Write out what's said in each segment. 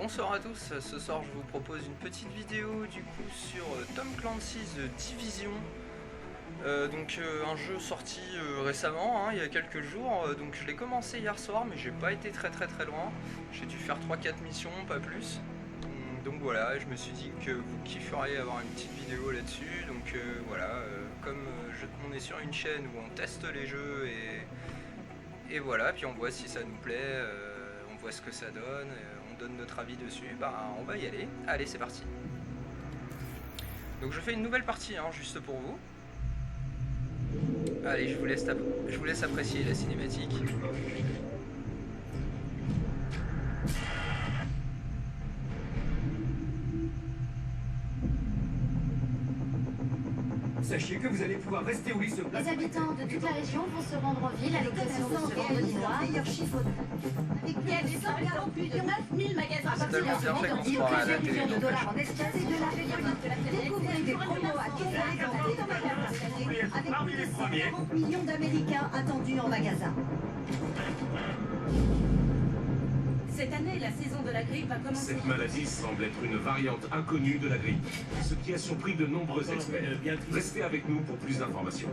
Bonsoir à tous, ce soir je vous propose une petite vidéo du coup sur Tom Clancy's Division. Un jeu sorti récemment, il y a quelques jours, donc je l'ai commencé hier soir mais j'ai pas été très loin. J'ai dû faire 3-4 missions, pas plus. Donc voilà, je me suis dit que vous kifferiez avoir une petite vidéo là-dessus. Donc on est sur une chaîne où on teste les jeux et voilà, puis on voit si ça nous plaît, on voit ce que ça donne, on donne notre avis dessus, on va y aller. Allez, c'est parti. Donc je fais une nouvelle partie, juste pour vous. Allez, je vous laisse apprécier la cinématique. Sachez que vous allez pouvoir rester où il se place. Les habitants de toute la région vont se rendre en ville à l'occasion de ce vendredi noir. Meilleur chiffre avec des 149 000 magasins. À partir de ce vendredi, plusieurs millions de dollars en espèces et de la découvrez des promos à tout avec 40 millions d'Américains attendus en magasin. Cette année, la saison de la grippe va commencer. Cette maladie semble être une variante inconnue de la grippe, ce qui a surpris de nombreux experts. Restez avec nous pour plus d'informations.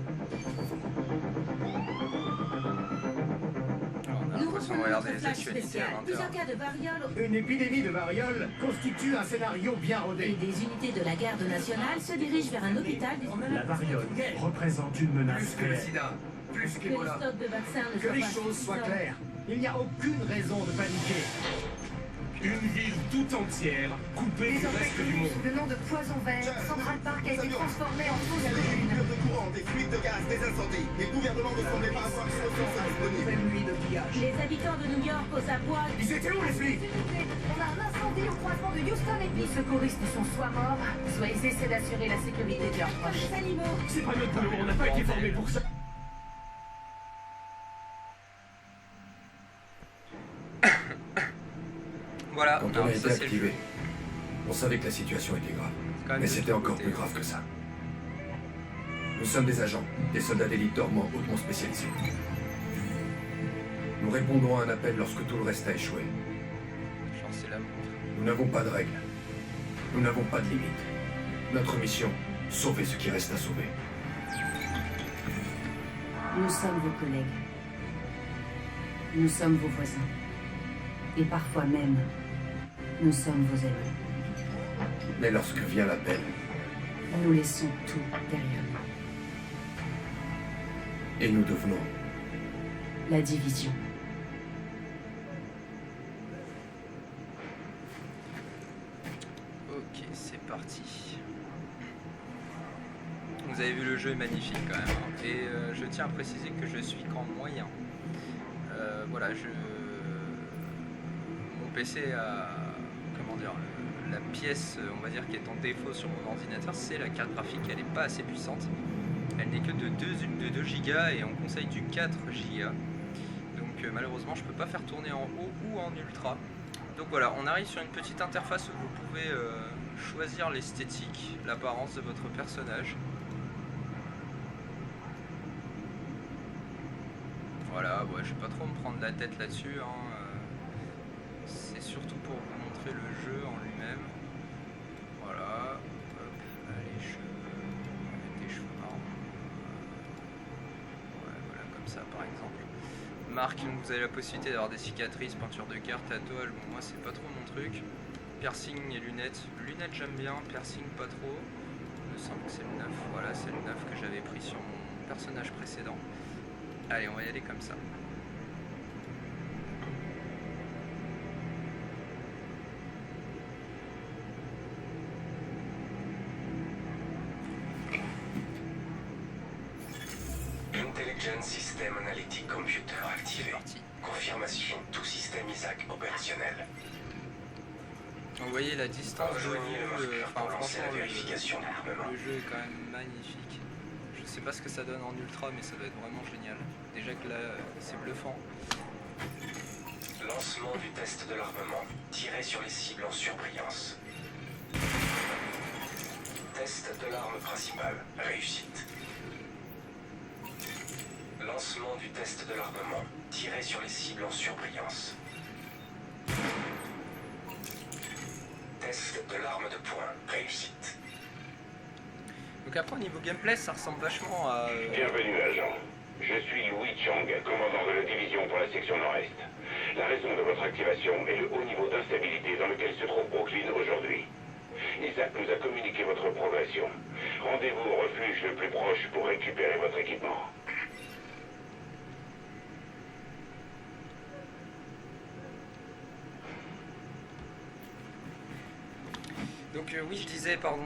On a l'impression de regarder les actualités à 20 Plusieurs h. cas de variole Une épidémie de variole constitue un scénario bien et rodé. des unités de la garde nationale se dirigent vers un hôpital La variole représente une menace claire. Plus que les stocks de vaccins ne Que soient les pas choses soient suffisants. claires. Il n'y a aucune raison de paniquer. Une ville tout entière coupée du reste du monde. sous le nom de Poison Vert, Central Park a été transformé en fosse commune. de courant, des fuites de gaz, des incendies. Les gouvernements ne semblaient pas avoir une solution disponible. Une nuit de pillage. Les habitants de New York aux abois. Ils étaient où les flics? On a un incendie au croisement de Houston et puis les secouristes sont soit morts, soit ils essaient d'assurer la sécurité de leurs Comme proches. les animaux. C'est pas notre boulot, on n'a pas été formés pour ça. Voilà, Quand on alors a été ça, c'est le activé, jeu. on savait que la situation était grave. C'est quand même Mais de c'était l'autre encore côté. plus grave que ça. Nous sommes des agents, des soldats d'élite dormants hautement spécialisés. Nous répondons à un appel lorsque tout le reste a échoué. Genre c'est la montre. Nous n'avons pas de règles. Nous n'avons pas de limites. Notre mission, sauver ce qui reste à sauver. Nous sommes vos collègues. Nous sommes vos voisins. Et parfois même, nous sommes vos amis. Mais lorsque vient l'appel, Nous laissons tout derrière nous. et nous devenons La division. Ok, c'est parti. Vous avez vu, le jeu est magnifique quand même. Et je tiens à préciser que je suis qu'en moyen. Voilà, mon PC a, comment dire, la pièce, on va dire, qui est en défaut sur mon ordinateur, c'est la carte graphique. Elle n'est pas assez puissante. Elle n'est que de 2 Go et on conseille du 4 Go. Donc malheureusement, je peux pas faire tourner en haut ou en ultra. Donc voilà, on arrive sur une petite interface où vous pouvez choisir l'esthétique, l'apparence de votre personnage. Voilà, ouais, je vais pas trop me prendre la tête là-dessus. C'est surtout pour vous montrer le jeu en lui-même. Voilà. Hop, les cheveux. On va mettre des cheveux marrons. Ouais, voilà, comme ça par exemple. Marque, donc vous avez la possibilité d'avoir des cicatrices, peinture de carte, tatouage. Bon, moi c'est pas trop mon truc. Piercing et lunettes. Lunettes j'aime bien, piercing pas trop. Il me semble que c'est le 9. Voilà, c'est le 9 que j'avais pris sur mon personnage précédent. Allez, on va y aller comme ça. Intelligent System Analytic Computer activé. Parti. Confirmation, tout système ISAC opérationnel. Donc, vous voyez la distance de Rejoignez le vue, marqueur pour lancer la franchement, vérification d'armement. le jeu est quand même magnifique. Je sais pas ce que ça donne en ultra, mais ça doit être vraiment génial. Déjà que là, c'est bluffant. Lancement du test de l'armement. Tirez sur les cibles en surbrillance. Test de l'arme principale. Réussite. Lancement du test de l'armement. Tirez sur les cibles en surbrillance. de l'arme de poing. Réussite. Donc après au niveau gameplay ça ressemble vachement à... Bienvenue, agent. Je suis Louis Chang, commandant de la division pour la section nord-est. La raison de votre activation est le haut niveau d'instabilité dans lequel se trouve Brooklyn aujourd'hui. Isaac nous a communiqué votre progression. Rendez-vous au refuge le plus proche pour récupérer votre équipement. Donc oui je disais pardon,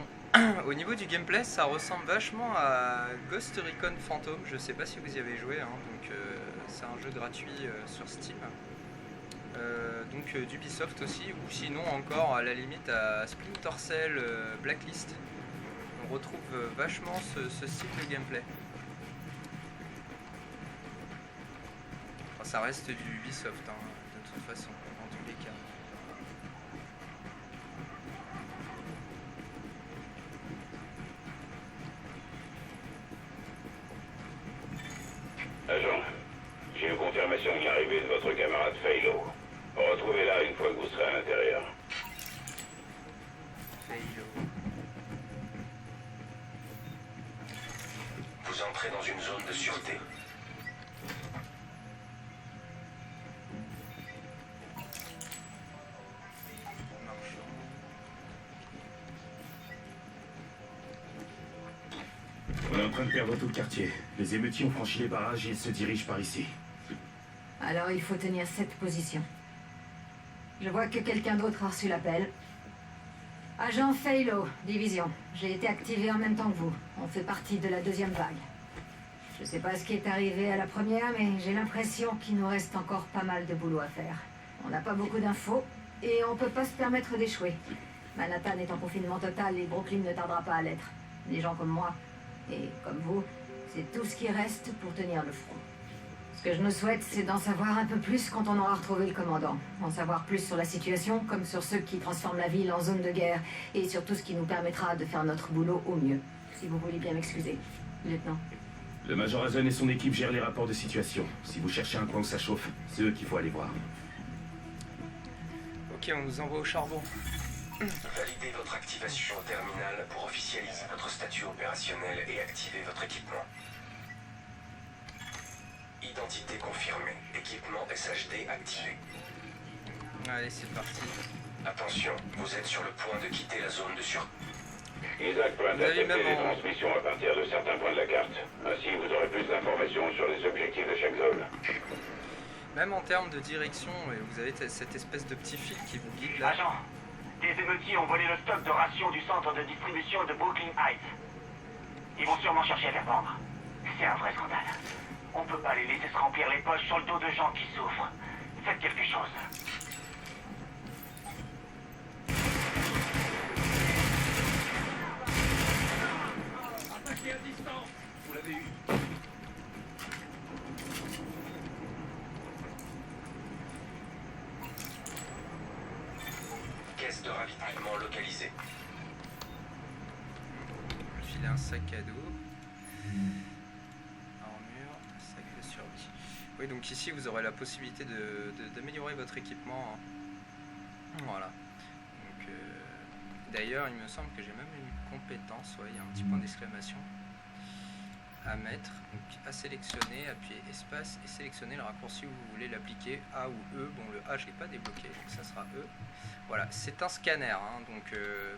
au niveau du gameplay ça ressemble vachement à Ghost Recon Phantom, je sais pas si vous y avez joué, hein, donc c'est un jeu gratuit sur Steam, donc d'Ubisoft aussi, ou sinon encore à la limite à Splinter Cell Blacklist, on retrouve vachement ce style de gameplay. Enfin, ça reste du Ubisoft hein, de toute façon, dans tous les cas. Agent, j'ai une confirmation de l'arrivée de votre camarade Faylo. Retrouvez-la une fois que vous serez à l'intérieur. Vous entrez dans une zone de sûreté. On est en train de perdre tout le quartier. Les émeutiers ont franchi les barrages et ils se dirigent par ici. Alors il faut tenir cette position. Je vois que quelqu'un d'autre a reçu l'appel. Agent Faylo, division. J'ai été activé en même temps que vous. On fait partie de la deuxième vague. Je sais pas ce qui est arrivé à la première, mais j'ai l'impression qu'il nous reste encore pas mal de boulot à faire. On n'a pas beaucoup d'infos et on peut pas se permettre d'échouer. Manhattan est en confinement total et Brooklyn ne tardera pas à l'être. Des gens comme moi et comme vous, c'est tout ce qui reste pour tenir le front. Ce que je nous souhaite, c'est d'en savoir un peu plus quand on aura retrouvé le commandant. En savoir plus sur la situation, comme sur ceux qui transforment la ville en zone de guerre, et sur tout ce qui nous permettra de faire notre boulot au mieux. Si vous voulez bien m'excuser, lieutenant. Le Major Hazen et son équipe gèrent les rapports de situation. Si vous cherchez un coin où ça chauffe, c'est eux qu'il faut aller voir. Ok, on nous envoie au charbon. Validez votre activation au terminal pour officialiser votre statut opérationnel et activer votre équipement. Identité confirmée. Équipement SHD activé. Allez, c'est parti. Attention, vous êtes sur le point de quitter la zone de sûreté. Isaac peut Vous avez intercepter même les en- transmissions à partir de certains points de la carte. Ainsi, vous aurez plus d'informations sur les objectifs de chaque zone. Même en termes de direction, vous avez cette espèce de petit fil qui vous guide là. Agent, des émeutiers ont volé le stock de rations du centre de distribution de Brooklyn Heights. Ils vont sûrement chercher à les vendre. C'est un vrai scandale. On peut pas les laisser se remplir les poches sur le dos de gens qui souffrent. Faites quelque chose. Attaquez à distance. Vous l'avez eu. Caisse de ravitaillement localisée. Filer un sac à dos. Armure, sac de survie. Oui, donc ici vous aurez la possibilité d'améliorer votre équipement. Voilà. Donc, d'ailleurs, il me semble que j'ai même une compétence. Ouais, il y a un petit point d'exclamation à mettre. Donc, à sélectionner, appuyer espace et sélectionner le raccourci où vous voulez l'appliquer, A ou E. Bon, le A, je ne l'ai pas débloqué, donc ça sera E. Voilà, c'est un scanner, hein, donc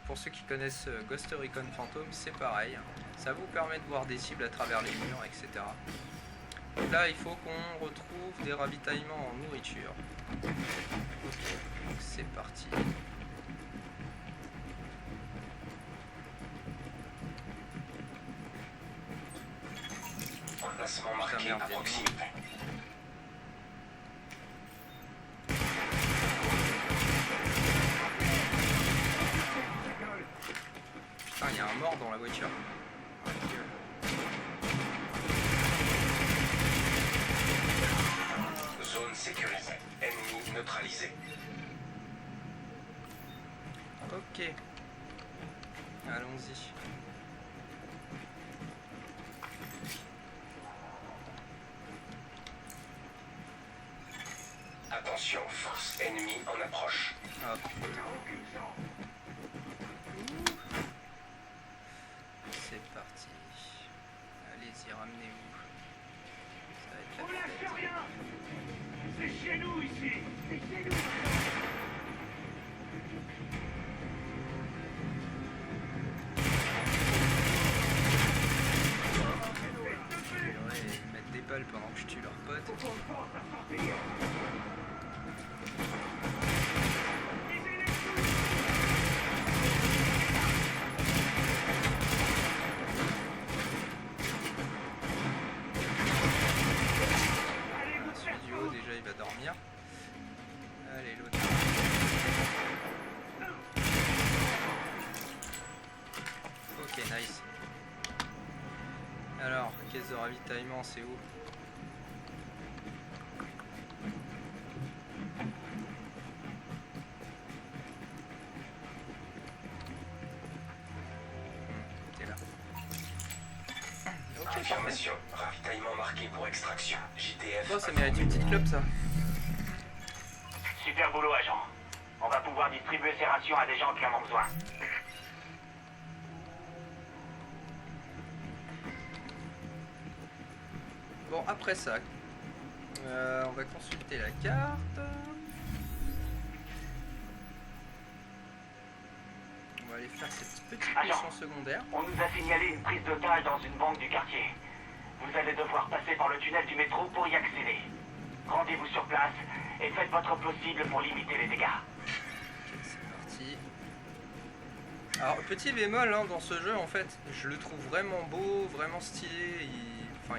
pour ceux qui connaissent Ghost Recon Phantom, c'est pareil. Ça vous permet de voir des cibles à travers les murs, etc. Donc là, il faut qu'on retrouve des ravitaillements en nourriture. Ok, donc c'est parti. Emplacement marqué à proximité. Putain, il y a un mort dans la voiture. Zone sécurisée. Ennemi neutralisé. Ok. Allons-y. Attention, force ennemie en approche. Hop. parti. Allez-y, ramenez-vous. Ça va être On la lâche fête. rien. C'est chez nous ici. C'est chez nous. Ils mettent des balles pendant que je tue leurs potes. Celui du haut déjà il va dormir. Allez l'autre. Ok, nice. Alors, caisse de ravitaillement, c'est où? T'es là. Ok, parfait. Affirmation. Ravitaillement marqué pour extraction. JTF. Bon, ça mérite une petite clope, ça. Super boulot, agent. On va pouvoir distribuer ces rations à des gens qui en ont besoin. Bon, après ça, on va consulter la carte. On va aller faire cette petite mission secondaire. On nous a signalé une prise d'otage dans une banque du quartier. Vous allez devoir passer par le tunnel du métro pour y accéder. Rendez-vous sur place et faites votre possible pour limiter les dégâts. Ok, c'est parti. Alors, petit bémol hein, dans ce jeu, en fait, je le trouve vraiment beau, vraiment stylé.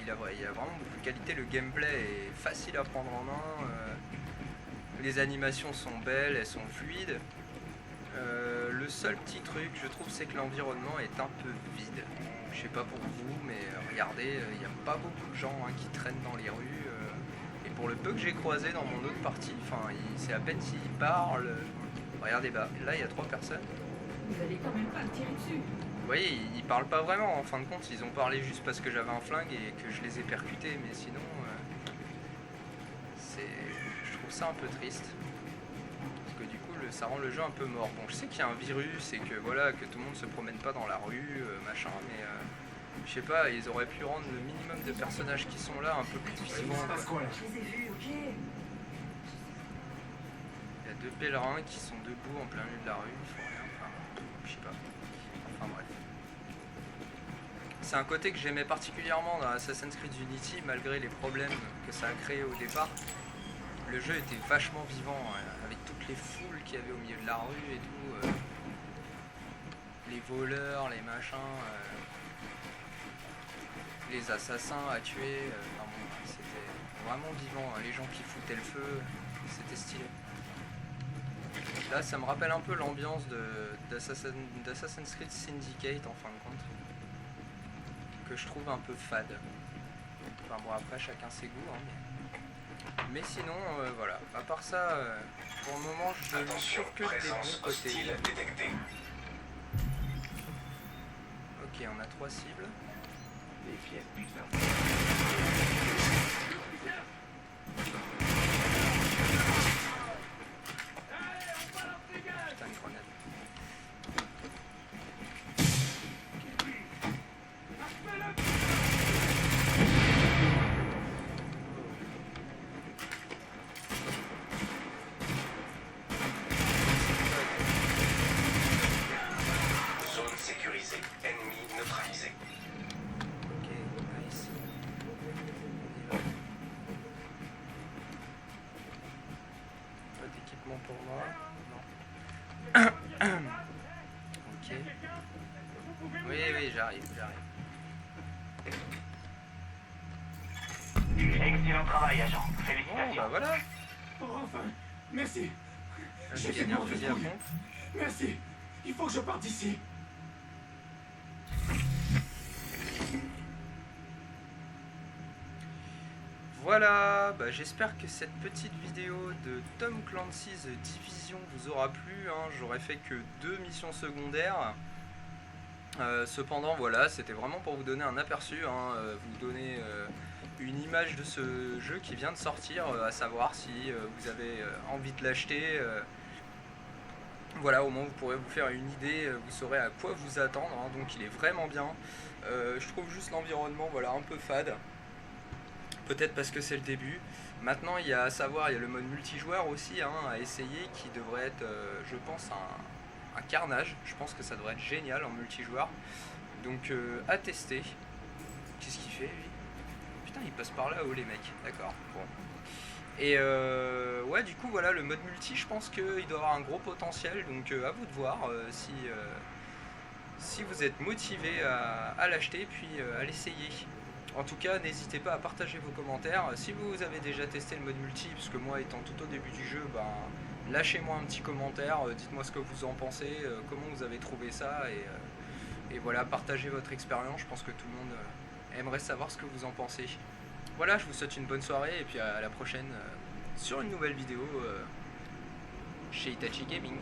Il a vraiment beaucoup de qualité. Le gameplay est facile à prendre en main. Les animations sont belles, elles sont fluides. Le seul petit truc, je trouve, c'est que l'environnement est un peu vide. Je sais pas pour vous, mais regardez, il n'y a pas beaucoup de gens hein, qui traînent dans les rues. Et pour le peu que j'ai croisé dans mon autre partie, c'est à peine s'ils parlent. Regardez, là, il y a 3 personnes. Vous allez quand même pas me tirer dessus. Vous voyez, ils parlent pas vraiment, en fin de compte, ils ont parlé juste parce que j'avais un flingue et que je les ai percutés, mais sinon, je trouve ça un peu triste. Parce que du coup, ça rend le jeu un peu mort. Bon, je sais qu'il y a un virus et que voilà, que tout le monde se promène pas dans la rue, machin, mais je sais pas, ils auraient pu rendre le minimum de personnages qui sont là un peu plus vivants. Quoi. Je les ai vus, ok. Il y a 2 pèlerins qui sont debout en plein milieu de la rue, ils font rien, enfin, je sais pas. Enfin bref. C'est un côté que j'aimais particulièrement dans Assassin's Creed Unity, malgré les problèmes que ça a créé au départ. Le jeu était vachement vivant, avec toutes les foules qu'il y avait au milieu de la rue et tout. Les voleurs, les machins, les assassins à tuer. C'était vraiment vivant, hein. Les gens qui foutaient le feu, c'était stylé. Là, ça me rappelle un peu l'ambiance d'Assassin's Creed Syndicate en fin de compte, que je trouve un peu fade. Enfin bon, après chacun ses goûts, hein, mais sinon, voilà. À part ça, pour le moment, je ne trouve que des bons côtés. Ok, on a 3 cibles. Putain, une grenade. Zone sécurisée. Ennemi neutralisé. Ok, nice. Pas d'équipement pour moi. Non. Ok. Oui, j'arrive. Excellent travail, agent. Bon, Félicitations. bah voilà. Oh, enfin, merci. J'ai gagné un fusil à pompe. Merci. Il faut que je parte d'ici. Voilà, bah, j'espère que cette petite vidéo de Tom Clancy's Division vous aura plu, hein. J'aurais fait que 2 missions secondaires. Cependant, voilà, c'était vraiment pour vous donner un aperçu, hein, vous donner une image de ce jeu qui vient de sortir, à savoir si vous avez envie de l'acheter. Voilà, au moins vous pourrez vous faire une idée, vous saurez à quoi vous attendre, hein, donc il est vraiment bien. Je trouve juste l'environnement voilà, un peu fade, peut-être parce que c'est le début. Maintenant il y a à savoir, il y a le mode multijoueur aussi hein, à essayer qui devrait être, je pense, un carnage. Je pense que ça devrait être génial en multijoueur, donc à tester. Qu'est-ce qu'il fait lui? Putain il passe par là haut les mecs, d'accord, bon. Et ouais du coup voilà le mode multi je pense qu'il doit avoir un gros potentiel, donc à vous de voir si vous êtes motivé à l'acheter puis à l'essayer. En tout cas n'hésitez pas à partager vos commentaires, si vous avez déjà testé le mode multi, parce que moi étant tout au début du jeu, ben, lâchez-moi un petit commentaire, dites-moi ce que vous en pensez, comment vous avez trouvé ça, et voilà, partagez votre expérience, je pense que tout le monde aimerait savoir ce que vous en pensez. Voilà, je vous souhaite une bonne soirée et puis à la prochaine sur une nouvelle vidéo chez Itachi Gaming.